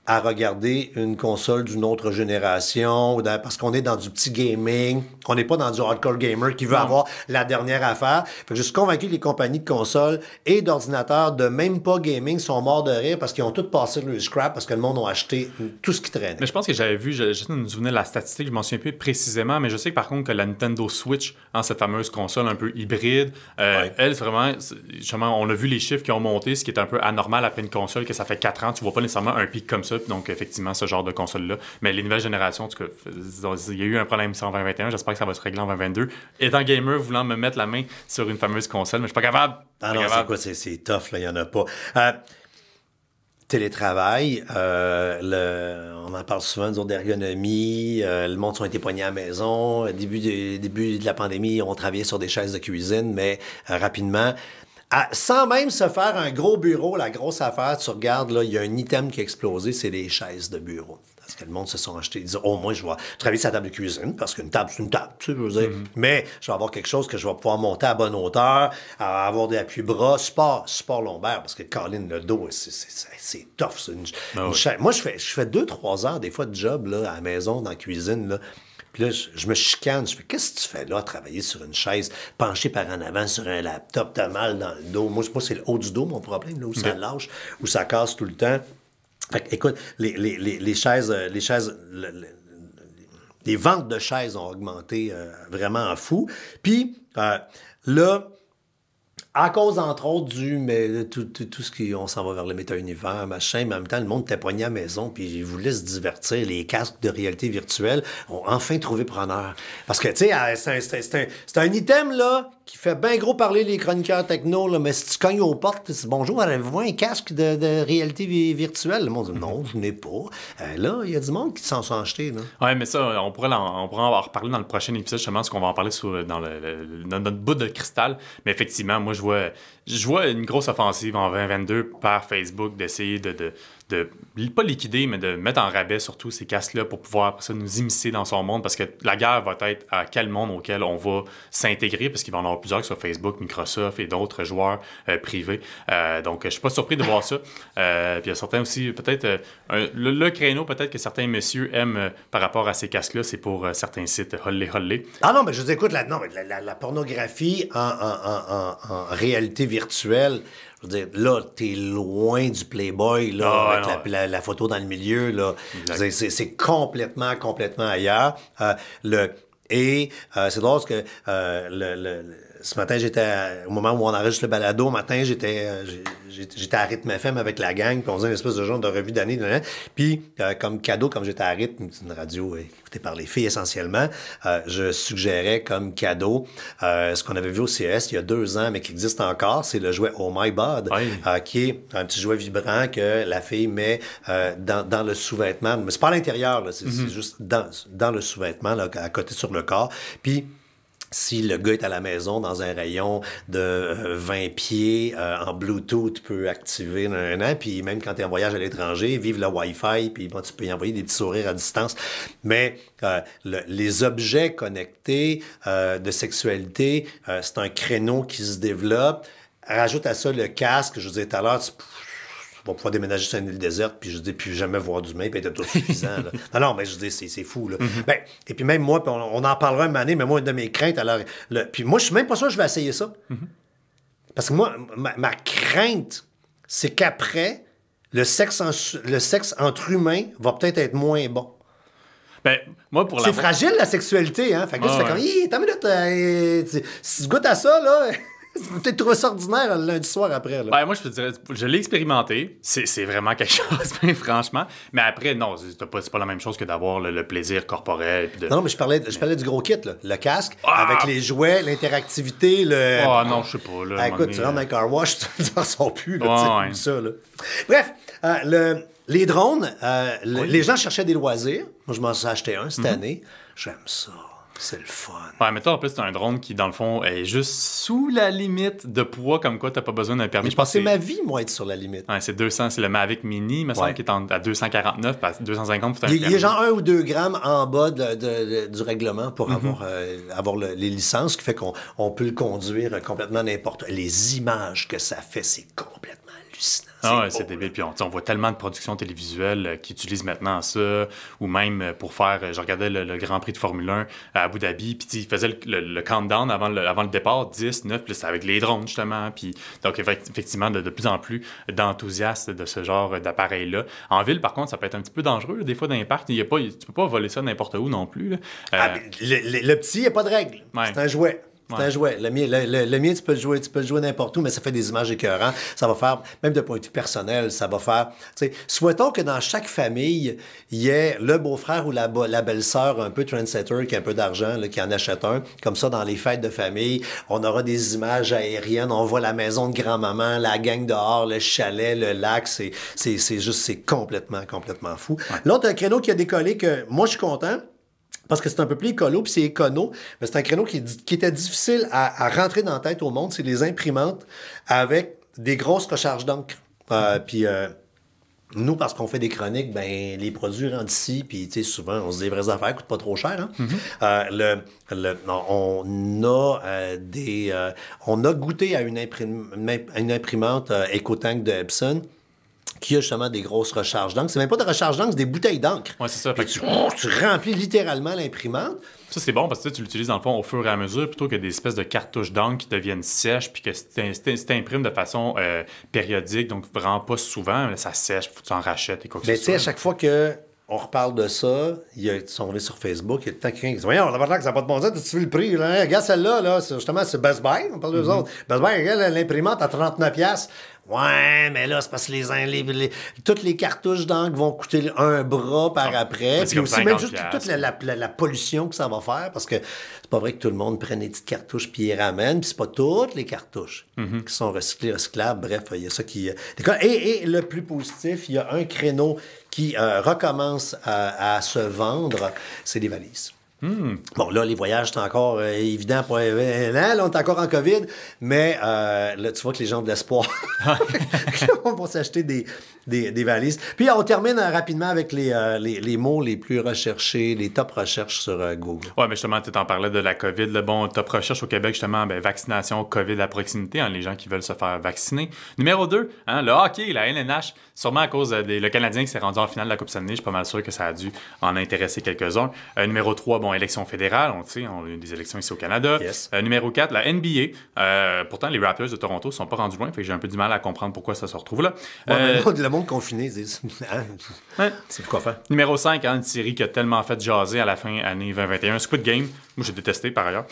[SPEAKER 1] à regarder une console d'une autre génération, parce qu'on est dans du petit gaming, on n'est pas dans du hardcore gamer qui veut avoir la dernière affaire. Fait que je suis convaincu que les compagnies de consoles et d'ordinateurs de même pas gaming sont morts de rire parce qu'ils ont tout passé le scrap parce que le monde a acheté tout ce qui traînait.
[SPEAKER 2] Mais je pense que j'avais vu, je me souvenais de la statistique, je m'en souviens plus précisément, mais je sais que par contre que la Nintendo Switch, cette fameuse console un peu hybride, elle, vraiment, justement, on a vu les chiffres qui ont monté, ce qui est un peu anormal après une console, que ça fait 4 ans, tu vois pas nécessairement un pic comme ça. Donc, effectivement, ce genre de console-là. Mais les nouvelles générations, en tout cas, il y a eu un problème en 2021. J'espère que ça va se régler en 2022. Étant gamer, voulant me mettre la main sur une fameuse console, mais je suis pas capable.
[SPEAKER 1] C'est quoi? C'est tough, là. Il y en a pas. Télétravail, on en parle souvent d'ergonomie, le monde ont été poignés à la maison. Début de la pandémie, on travaillait sur des chaises de cuisine, mais rapidement... sans même se faire un gros bureau, la grosse affaire, tu regardes, là, il y a un item qui a explosé, c'est les chaises de bureau. Parce que le monde se sont achetés. Ils disent, oh, moi, je vais travailler sur la table de cuisine, parce qu'une table, c'est une table, tu sais, je veux dire. Mais je vais avoir quelque chose que je vais pouvoir monter à bonne hauteur, avoir des appuis-bras, support lombaire, parce que Colin, le dos, c'est tough. C'est une chaise. Moi, je fais 2-3 heures, des fois, de job, là, à la maison, dans la cuisine, là. Puis là, je me chicane. Je fais, qu'est-ce que tu fais là, travailler sur une chaise, penché par en avant sur un laptop, t'as mal dans le dos. Moi, c'est le haut du dos, mon problème, là, où ça lâche, où ça casse tout le temps. Fait que, écoute, les chaises, les ventes de chaises ont augmenté vraiment en fou. Puis, là, à cause, entre autres, tout ce qui... On s'en va vers le méta-univers, machin, mais en même temps, le monde était poigné à la maison, puis ils voulaient se divertir. Les casques de réalité virtuelle ont enfin trouvé preneur. Parce que, tu sais, c'est un item, là, qui fait bien gros parler les chroniqueurs techno, là, mais si tu cognes aux portes, tu dis, bonjour, avez-vous un casque de réalité virtuelle? Le monde dit, non, je n'ai pas. Là, il y a du monde qui s'en sont achetés, là.
[SPEAKER 2] Ouais, mais ça, on pourra en reparler dans le prochain épisode, justement, parce qu'on va en parler dans notre bout de cristal. Mais effectivement, moi, je vois une grosse offensive en 2022 par Facebook d'essayer de pas liquider, mais de mettre en rabais surtout ces casques-là pour pouvoir après ça nous immiscer dans son monde, parce que la guerre va être à quel monde auquel on va s'intégrer, parce qu'il va y en avoir plusieurs sur Facebook, Microsoft et d'autres joueurs privés. Donc, je suis pas surpris de voir ça. Puis il y a certains aussi, peut-être, le créneau peut-être que certains messieurs aiment par rapport à ces casques-là, c'est pour certains sites hollé.
[SPEAKER 1] Ah non, mais je vous écoute, la pornographie en réalité virtuelle, je veux dire, là, t'es loin du Playboy, là, avec la photo dans le milieu, là. C'est complètement ailleurs. C'est drôle parce que ce matin, au moment où on enregistre le balado, j'étais à Rythme FM avec la gang, puis on faisait une espèce de genre de revue d'année. Puis, comme cadeau, comme j'étais à Rythme, une radio écoutée par les filles essentiellement, je suggérais comme cadeau ce qu'on avait vu au CES il y a 2 ans, mais qui existe encore, c'est le jouet Oh My Bod, qui est un petit jouet vibrant que la fille met dans le sous-vêtement. Mais c'est pas à l'intérieur, là, c'est juste dans le sous-vêtement, là, à côté sur le corps. Puis, si le gars est à la maison dans un rayon de 20 pieds en Bluetooth, tu peux activer puis même quand tu es en voyage à l'étranger, vive le Wi-Fi, puis tu peux y envoyer des petits sourires à distance. Mais les objets connectés de sexualité, c'est un créneau qui se développe. Rajoute à ça le casque, je vous disais tout à l'heure, tu vas pouvoir déménager sur une île déserte, puis je dis, puis jamais voir d'humain, puis être autosuffisant. Non, mais je dis, c'est fou, là. Ben, et puis même moi, puis on en parlera une année, mais moi, une de mes craintes, alors, puis moi, je suis même pas sûr que je vais essayer ça. Parce que moi, ma crainte, c'est qu'après, le sexe entre humains va peut-être être moins bon.
[SPEAKER 2] Ben, moi,
[SPEAKER 1] c'est fragile, la sexualité, hein? Fait que là, tu fais comme, t'as une minute, si tu goûtes à ça, là... Tu peux peut-être trouver ça ordinaire le lundi soir après. Là.
[SPEAKER 2] Ben, moi, je te dirais, je l'ai expérimenté. C'est vraiment quelque chose, franchement. Mais après, non, c'est pas la même chose que d'avoir le plaisir corporel.
[SPEAKER 1] Non, mais je parlais du gros kit, là. Le casque, avec les jouets, l'interactivité,
[SPEAKER 2] non, je sais pas. Là,
[SPEAKER 1] écoute, tu rentres dans un car wash, tu n'en sors plus, là, ça, là. Bref, les drones, les gens cherchaient des loisirs. Moi, je m'en suis acheté un cette année. J'aime ça. C'est le fun.
[SPEAKER 2] Ouais, mais toi, en plus, c'est un drone qui, dans le fond, est juste sous la limite de poids, comme quoi t'as pas besoin d'un permis.
[SPEAKER 1] Je pensais ma vie, moi, être sur la limite.
[SPEAKER 2] Ouais, c'est 200, c'est le Mavic Mini, il me semble, qui est à 249, à 250, faut un
[SPEAKER 1] permis. Il y a genre 1 ou 2 grammes en bas du règlement pour avoir les licences, ce qui fait qu'on peut le conduire complètement n'importe où. Les images que ça fait, c'est complètement hallucinant.
[SPEAKER 2] C'est débile. Puis on voit tellement de productions télévisuelles qui utilisent maintenant ça, ou même pour faire... Je regardais le Grand Prix de Formule 1 à Abu Dhabi, puis ils faisaient le countdown avant le départ, 10, 9, puis c'est avec les drones, justement. Puis, donc, effectivement, de plus en plus d'enthousiastes de ce genre d'appareil-là. En ville, par contre, ça peut être un petit peu dangereux. Là. Des fois, dans les parcs, tu peux pas voler ça n'importe où non plus. Là.
[SPEAKER 1] Le petit, il n'y a pas de règle. Ouais. C'est un jouet. C'est un jouet. Le mien, tu peux le jouer n'importe où, mais ça fait des images écœurantes. Ça va faire, même de point de vue personnel, ça va faire... Souhaitons que dans chaque famille, il y ait le beau-frère ou la belle-sœur un peu trendsetter qui a un peu d'argent, là, qui en achète un. Comme ça, dans les fêtes de famille, on aura des images aériennes. On voit la maison de grand-maman, la gang dehors, le chalet, le lac. C'est complètement fou. Ouais. L'autre créneau qui a décollé, que moi, je suis content, Parce que c'est un peu plus écolo, puis c'est écono, mais c'est un créneau qui était difficile à rentrer dans la tête au monde, c'est les imprimantes avec des grosses recharges d'encre. Puis nous, parce qu'on fait des chroniques, ben les produits rentrent ici, puis tu sais, souvent, on se dit les vraies affaires coûtent pas trop cher. Hein? On a goûté à une imprimante EcoTank de Epson qui a justement des grosses recharges d'encre. C'est même pas de recharge d'encre, c'est des bouteilles d'encre.
[SPEAKER 2] Ouais, c'est ça. Fait que
[SPEAKER 1] tu remplis littéralement l'imprimante.
[SPEAKER 2] Ça, c'est bon parce que tu l'utilises dans le fond au fur et à mesure plutôt que des espèces de cartouches d'encre qui deviennent sèches puis que si tu imprimes de façon périodique, donc vraiment pas souvent, là, ça sèche, faut que tu en rachètes et quoi que
[SPEAKER 1] Mais
[SPEAKER 2] ce
[SPEAKER 1] tu sais,
[SPEAKER 2] soit.
[SPEAKER 1] à chaque fois que on reparle de ça, on est sur Facebook, il y a tout le temps quelqu'un qui dit voyons, on a pas que ça n'a pas de bon sens, tu veux le prix, là, regarde celle-là, là, justement, c'est Best Buy, on parle d'eux autres. Best Buy, regarde l'imprimante à 39$. Ouais, mais là, c'est parce que toutes les cartouches d'encre vont coûter un bras par après.
[SPEAKER 2] Mais c'est
[SPEAKER 1] Puis
[SPEAKER 2] comme
[SPEAKER 1] aussi, même
[SPEAKER 2] 50$.
[SPEAKER 1] juste toute la pollution que ça va faire, parce que c'est pas vrai que tout le monde prenne des petites cartouches puis y ramène, puis c'est pas toutes les cartouches qui sont recyclables. Bref, il y a ça qui... Et le plus positif, il y a un créneau qui recommence à se vendre, c'est les valises. Bon, là, les voyages, c'est encore évident. Là, on est encore en COVID, mais là, tu vois que les gens ont de l'espoir. On va s'acheter des valises. Puis, on termine rapidement avec les mots les plus recherchés, les top recherches sur Google.
[SPEAKER 2] Oui, mais justement, tu t'en parlais de la COVID. Le bon top recherche au Québec, justement, vaccination COVID à proximité, hein, les gens qui veulent se faire vacciner. Numéro 2, hein, le hockey, la LNH, sûrement à cause le Canadien qui s'est rendu en finale de la Coupe Stanley. Je suis pas mal sûr que ça a dû en intéresser quelques-uns. Numéro 3, bon, élection fédérale, on a eu des élections ici au Canada.
[SPEAKER 1] Yes.
[SPEAKER 2] Numéro 4, la NBA. Pourtant, les Raptors de Toronto sont pas rendus loin, fait que j'ai un peu du mal à comprendre pourquoi ça se retrouve là.
[SPEAKER 1] Le monde confiné, c'est pourquoi faire.
[SPEAKER 2] Numéro 5, hein, une série qui a tellement fait jaser à la fin année 2021, Squid Game. Moi, j'ai détesté par ailleurs.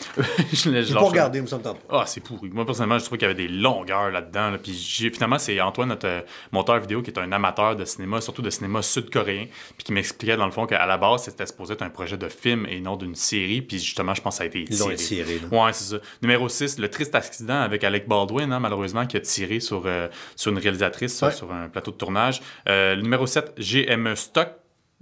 [SPEAKER 1] J'ai pas regardé, me semble pas.
[SPEAKER 2] Ah, c'est pourri. Moi, personnellement, je trouve qu'il y avait des longueurs là-dedans. Là. Puis finalement, c'est Antoine, notre monteur vidéo, qui est un amateur de cinéma, surtout de cinéma sud-coréen, puis qui m'expliquait dans le fond qu'à la base, c'était supposé être un projet de film et non d'une série. Puis justement, je pense que ça a été étiré.
[SPEAKER 1] Ils l'ont étiré.
[SPEAKER 2] Ouais, c'est ça. Numéro 6, le triste accident avec Alec Baldwin, hein, malheureusement, qui a tiré sur une réalisatrice sur un plateau de tournage. Numéro 7, GME Stock.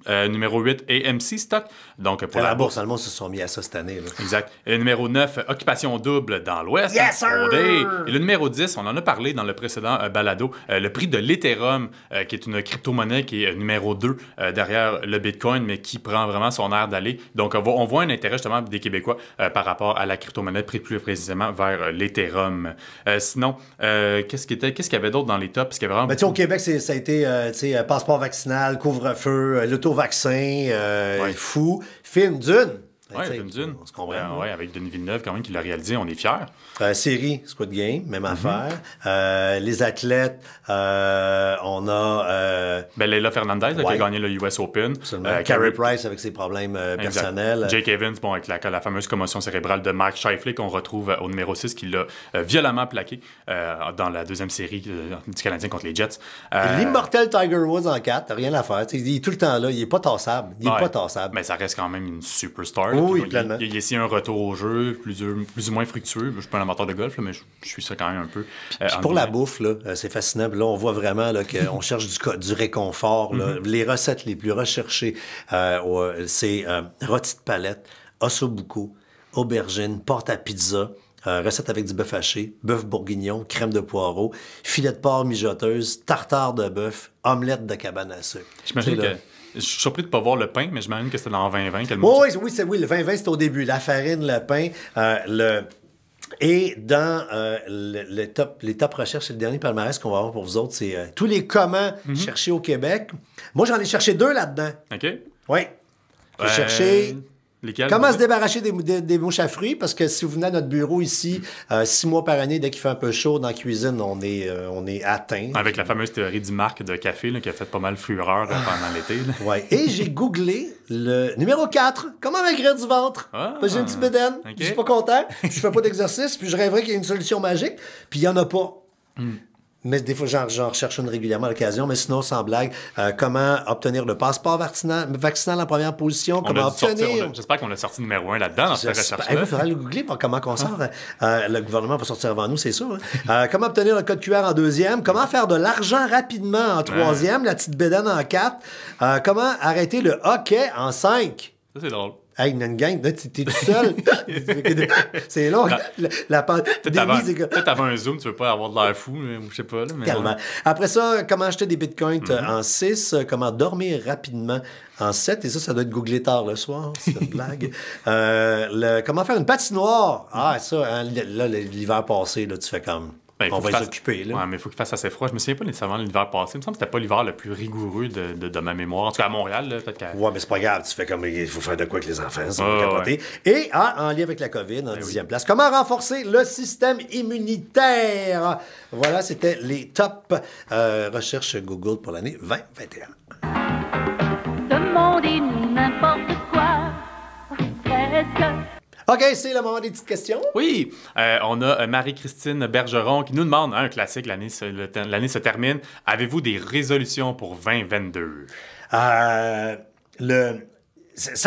[SPEAKER 2] Numéro 8, AMC Stock. Donc, pour
[SPEAKER 1] la bourse, le monde se sont mis à ça cette année. Là.
[SPEAKER 2] Exact. Et numéro 9, Occupation double dans l'Ouest.
[SPEAKER 1] Yes, sir!
[SPEAKER 2] Et le numéro 10, on en a parlé dans le précédent balado, le prix de l'Ethereum, qui est une crypto-monnaie qui est numéro 2 derrière le Bitcoin, mais qui prend vraiment son air d'aller. Donc, on voit un intérêt justement des Québécois par rapport à la crypto-monnaie, plus précisément vers l'Ethereum. Sinon, qu'est-ce qu'il y avait d'autre dans les tops? Parce qu'il y avait vraiment
[SPEAKER 1] au Québec, ça a été passeport vaccinal, couvre-feu, l'auto-vaccin, fou. Film Dune.
[SPEAKER 2] Oui, film Dune.
[SPEAKER 1] On se comprend.
[SPEAKER 2] Ouais, avec Denis Villeneuve, quand même, qui l'a réalisé, on est fiers.
[SPEAKER 1] Série Squid Game, même affaire. Les athlètes, on a...
[SPEAKER 2] Leila Fernandez, qui a gagné le US Open.
[SPEAKER 1] Carey Price avec ses problèmes personnels.
[SPEAKER 2] Jake Evans, avec la fameuse commotion cérébrale de Mark Scheifele qu'on retrouve au numéro 6, qui l'a violemment plaqué dans la deuxième série du Canadien contre les Jets.
[SPEAKER 1] L'immortel Tiger Woods en 4, t'as rien à faire. Il est tout le temps là, il est pas tassable.
[SPEAKER 2] Mais ça reste quand même une superstar.
[SPEAKER 1] Oui, pleinement.
[SPEAKER 2] Il y a ici un retour au jeu plus ou moins fructueux. Je suis pas un amateur de golf, là, mais je suis ça quand même un peu.
[SPEAKER 1] Puis pour la bouffe, là, c'est fascinant. Là, on voit vraiment là, qu'on cherche du réconfort. Là. Les recettes les plus recherchées, c'est rôti de palette, ossobuco, aubergine, porte à pizza, recette avec du bœuf haché, bœuf bourguignon, crème de poireau, filet de porc mijoteuse, tartare de bœuf, omelette de cabane à sucre.
[SPEAKER 2] J'imagine que... Je suis surpris de ne pas voir le pain, mais j'imagine que c'était dans 2020.
[SPEAKER 1] Oui, le 2020, c'était au début. La farine, le pain, Et dans les top recherches, c'est le dernier palmarès qu'on va avoir pour vous autres, c'est tous les comment chercher au Québec. Moi, j'en ai cherché 2 là-dedans.
[SPEAKER 2] OK.
[SPEAKER 1] Oui. J'ai cherché...
[SPEAKER 2] Lesquels?
[SPEAKER 1] Comment se débarrasser des mouches à fruits? Parce que si vous venez à notre bureau ici, 6 mois par année, dès qu'il fait un peu chaud dans la cuisine, on est atteint.
[SPEAKER 2] Avec la fameuse théorie du Marc de café là, qui a fait pas mal fureur pendant l'été.
[SPEAKER 1] Oui. Et j'ai googlé le numéro 4. Comment maigrir du ventre? J'ai une petite bédaine. Okay. Je suis pas content. Je fais pas d'exercice. Puis je rêverais qu'il y ait une solution magique. Puis il y en a pas. Mais des fois, j'en recherche une régulièrement à l'occasion. Mais sinon, sans blague, comment obtenir le passeport vaccinal en première position? Comment obtenir...
[SPEAKER 2] J'espère qu'on a sorti numéro 1 là-dedans, dans cette recherche-là.
[SPEAKER 1] Il faudra le googler pour comment on sort. Le gouvernement va sortir avant nous, c'est sûr. Comment obtenir le code QR en 2e? Comment faire de l'argent rapidement en 3e? La petite bédaine en 4. Comment arrêter le hockey en 5?
[SPEAKER 2] Ça, c'est drôle.
[SPEAKER 1] Hey, une gang, là, t'es tout seul. C'est long.
[SPEAKER 2] Non.
[SPEAKER 1] La pandémie, c'est que...
[SPEAKER 2] Peut-être avant un Zoom, tu veux pas avoir de l'air fou, ou je sais pas. Là, mais
[SPEAKER 1] Calmement.
[SPEAKER 2] ouais.
[SPEAKER 1] Après ça, comment acheter des bitcoins en 6, comment dormir rapidement en 7, et ça doit être googlé tard le soir, c'est une blague. Comment faire une patinoire? Ah, ça, hein, là, l'hiver passé, là, tu fais comme...
[SPEAKER 2] Ben,
[SPEAKER 1] on va les occuper, là.
[SPEAKER 2] Ouais, mais il faut qu'il fasse assez froid. Je me souviens pas nécessairement de l'hiver passé. Il me semble que c'était pas l'hiver le plus rigoureux de ma mémoire. En tout cas, à Montréal, là, peut-être qu'à...
[SPEAKER 1] Ouais, mais c'est pas grave, tu fais comme il faut faire de quoi avec les enfants, ça va
[SPEAKER 2] Ouais.
[SPEAKER 1] capoter. Et en lien avec la COVID, en 10e place, comment renforcer le système immunitaire? Voilà, c'était les top recherches Google pour l'année 2021.
[SPEAKER 4] Demandez-nous n'importe quoi, presque.
[SPEAKER 1] OK, c'est le moment des petites questions.
[SPEAKER 2] Oui, on a Marie-Christine Bergeron qui nous demande, un classique, l'année se termine. Avez-vous des résolutions pour 2022?
[SPEAKER 1] Ça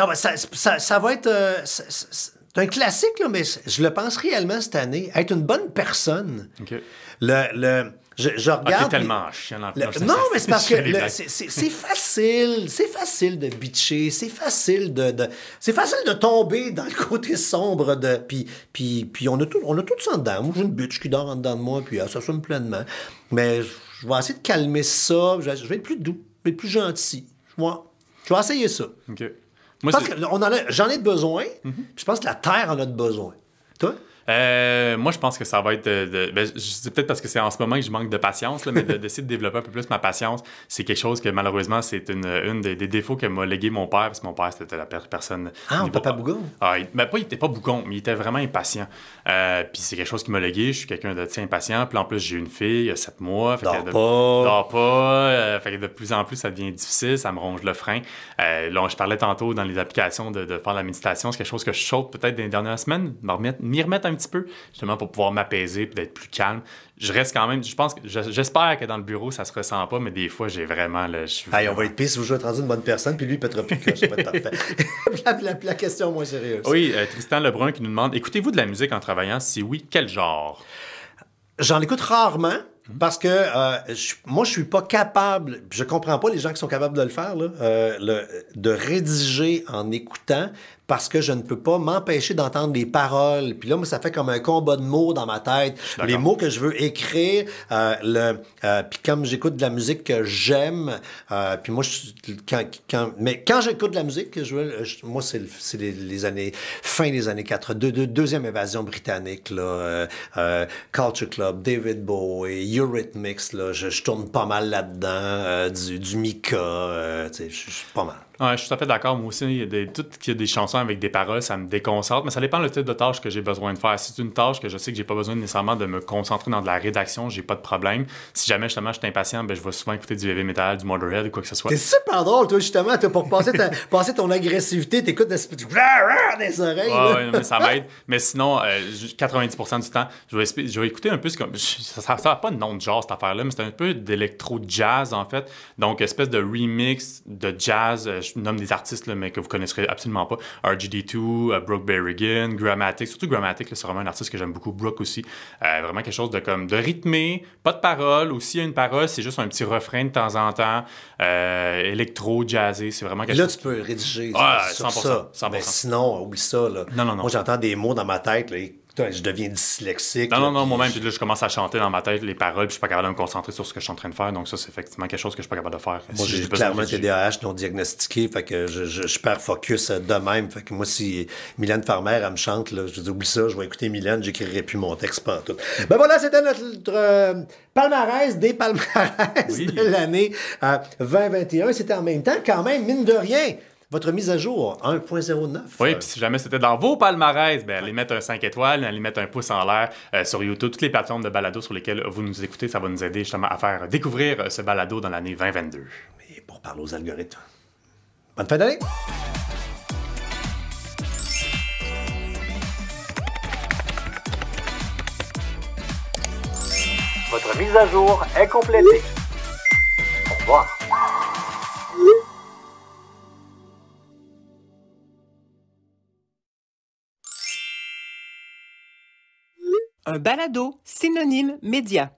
[SPEAKER 1] va être... c'est un classique, là, mais je le pense réellement cette année. Être une bonne personne.
[SPEAKER 2] OK.
[SPEAKER 1] Je
[SPEAKER 2] Ah,
[SPEAKER 1] regarde...
[SPEAKER 2] t'es tellement chiant.
[SPEAKER 1] Non, mais c'est parce que c'est facile de bitcher, c'est facile de tomber dans le côté sombre de... Puis on a tout ça en dedans. Moi, j'ai une bitch qui dort en dedans de moi, puis elle s'assume pleinement. Mais je vais essayer de calmer ça, je vais être plus doux, je vais être plus gentil. Je vais essayer ça.
[SPEAKER 2] OK. Moi,
[SPEAKER 1] Parce que j'en ai besoin, puis je pense que la Terre en a besoin. Toi?
[SPEAKER 2] Moi, je pense que ça va être c'est peut-être parce que c'est en ce moment que je manque de patience, là, mais d'essayer de développer un peu plus ma patience, c'est quelque chose que malheureusement, c'est une des défauts que m'a légué mon père, parce que mon père, c'était la personne...
[SPEAKER 1] Ah, papa bougon?
[SPEAKER 2] Il était pas bougon, mais il était vraiment impatient. Puis c'est quelque chose qui m'a légué. Je suis quelqu'un de impatient. Puis en plus, j'ai une fille, il y a 7 mois. Dors pas. Fait que de plus en plus, ça devient difficile. Ça me ronge le frein. Là, je parlais tantôt dans les applications de faire la méditation. C'est quelque chose que je saute peut-être dans les dernières semaines, m'y remettre un petit peu, justement pour pouvoir m'apaiser et d'être plus calme. Je reste quand même, j'espère que dans le bureau, ça se ressent pas, mais des fois, j'ai vraiment...
[SPEAKER 1] On va être pire si vous jouez rendu une bonne personne, puis lui, il pètera plus de coche, ça va être parfait. la question moins sérieuse.
[SPEAKER 2] Oui, Tristan Lebrun qui nous demande, écoutez-vous de la musique en travaillant? Si oui, quel genre?
[SPEAKER 1] J'en écoute rarement. Parce que moi, je suis pas capable, je comprends pas les gens qui sont capables de le faire, là, de rédiger en écoutant, parce que je ne peux pas m'empêcher d'entendre les paroles. Puis là, moi, ça fait comme un combat de mots dans ma tête. Les mots que je veux écrire, puis comme j'écoute de la musique que j'aime, puis moi, quand j'écoute de la musique, moi, c'est les années, fin des années 80, deuxième invasion britannique, là, Culture Club, David Bowie, Eurythmics, là, je tourne pas mal là-dedans, du Mika, je suis pas mal.
[SPEAKER 2] Ouais, je suis tout à fait d'accord. Moi aussi, il y a des chansons avec des paroles, ça me déconcentre, mais ça dépend le type de tâche que j'ai besoin de faire. Si c'est une tâche que je sais que j'ai pas besoin nécessairement de me concentrer dans de la rédaction, j'ai pas de problème. Si jamais, justement, je suis impatient, je vais souvent écouter du heavy metal, du Motorhead ou quoi que ce soit.
[SPEAKER 1] C'est super drôle, toi, justement, pour passer ton agressivité, t'écoutes des oreilles.
[SPEAKER 2] Ouais, mais ça m'aide. Mais sinon, 90% du temps, je vais écouter un peu ça n'a pas de nom de genre, cette affaire-là, mais c'est un peu d'électro-jazz, en fait. Donc, espèce de remix de jazz. Je nomme des artistes, là, mais que vous connaisserez absolument pas. RGD2, Brooke Berrigan, Grammatic. Surtout Grammatic, là, c'est vraiment un artiste que j'aime beaucoup. Brooke aussi. Vraiment quelque chose de rythmé, pas de parole. Ou s'il y a une parole, c'est juste un petit refrain de temps en temps. Électro-jazzé, c'est vraiment quelque chose.
[SPEAKER 1] Là, tu peux rédiger sur
[SPEAKER 2] 100%,
[SPEAKER 1] ça.
[SPEAKER 2] 100%.
[SPEAKER 1] Mais sinon, oublie ça. Là.
[SPEAKER 2] Non.
[SPEAKER 1] Moi, j'entends des mots dans ma tête. Là, je deviens dyslexique.
[SPEAKER 2] Non, moi-même, puis là, je commence à chanter dans ma tête les paroles, puis je suis pas capable de me concentrer sur ce que je suis en train de faire. Donc ça, c'est effectivement quelque chose que je suis pas capable de faire.
[SPEAKER 1] Moi, j'ai clairement un TDAH non diagnostiqué, fait que je perds focus de même. Fait que moi, si Mylène Farmer, elle me chante, là, je dis, oublie ça, je vais écouter Mylène, j'écrirai plus mon texte pantoute. Ben voilà, c'était notre palmarès des palmarès de l'année 2021. C'était en même temps, quand même, mine de rien, votre mise à jour, 1.09.
[SPEAKER 2] Oui, puis si jamais c'était dans vos palmarès, allez mettre un 5 étoiles, allez mettre un pouce en l'air sur YouTube. Toutes les plateformes de balado sur lesquelles vous nous écoutez, ça va nous aider justement à faire découvrir ce balado dans l'année 2022.
[SPEAKER 1] Et pour parler aux algorithmes, bonne fin d'année!
[SPEAKER 3] Votre mise à jour est complétée. Au revoir.
[SPEAKER 5] Un balado synonyme média.